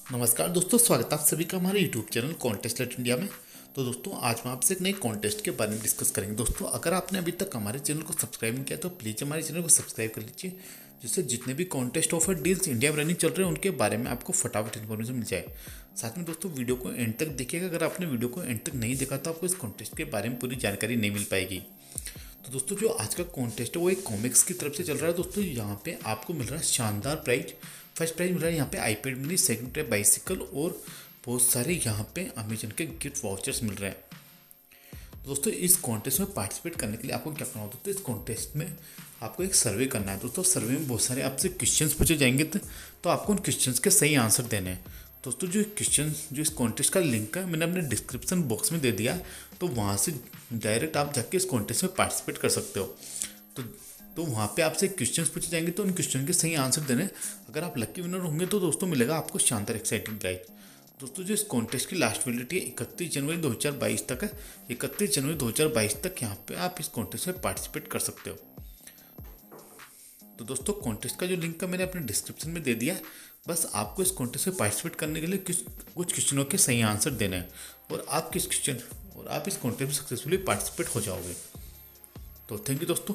नमस्कार दोस्तों, स्वागत है आप सभी का हमारे YouTube channel contest let India में। तो दोस्तों आज हम आपसे एक नई कॉन्टेस्ट के बारे में डिस्कस करेंगे। दोस्तों अगर आपने अभी तक हमारे चैनल को सब्सक्राइब नहीं किया तो प्लीज़ हमारे चैनल को सब्सक्राइब कर लीजिए, जिससे जितने भी कॉन्टेस्ट ऑफर डील्स इंडिया में रनिंग चल रहे हैं उनके बारे में आपको फटाफट इन्फॉर्मेशन मिल जाए। साथ में दोस्तों वीडियो को एंड तक देखिएगा। अगर आपने वीडियो को एंड तक नहीं देखा तो आपको इस कॉन्टेस्ट के बारे में पूरी जानकारी नहीं मिल पाएगी। तो दोस्तों जो आज का कॉन्टेस्ट है वो एक कॉमिक्स की तरफ से चल रहा है। दोस्तों यहाँ पे आपको मिल रहा है शानदार प्राइज। फर्स्ट प्राइज मिल रहा है यहाँ पे iPad mini, second prize bicycle और बहुत सारे यहाँ पे अमेजन के गिफ्ट वाउचर्स मिल रहे हैं। तो दोस्तों इस कॉन्टेस्ट में पार्टिसिपेट करने के लिए आपको क्या करना होता है, तो इस कॉन्टेस्ट में आपको एक सर्वे करना है। दोस्तों सर्वे में बहुत सारे आपसे क्वेश्चंस पूछे जाएंगे, तो आपको उन क्वेश्चंस के सही आंसर देने हैं। दोस्तों जो क्वेश्चन जो इस कॉन्टेस्ट का लिंक है मैंने अपने डिस्क्रिप्शन बॉक्स में दे दिया है, तो वहाँ से डायरेक्ट आप जाके इस कॉन्टेस्ट में पार्टिसिपेट कर सकते हो। तो वहाँ पे आपसे क्वेश्चंस पूछे जाएंगे, तो उन क्वेश्चन के सही आंसर देने। अगर आप लकी विनर होंगे तो दोस्तों मिलेगा आपको शानदार एक्साइटिंग प्राइज। दोस्तों जो इस कॉन्टेस्ट की लास्ट वैलिडिटी 31 जनवरी 2022 तक है। 31 जनवरी 2022 तक यहाँ पे आप इस कॉन्टेस्ट में पार्टिसिपेट कर सकते हो। तो दोस्तों कॉन्टेस्ट का जो लिंक है मैंने अपने डिस्क्रिप्शन में दे दिया है। बस आपको इस कॉन्टेस्ट में पार्टिसिपेट करने के लिए कुछ क्वेश्चनों के सही आंसर देने हैं, और आप इस कॉन्टेस्ट में सक्सेसफुली पार्टिसिपेट हो जाओगे। तो थैंक यू दोस्तों।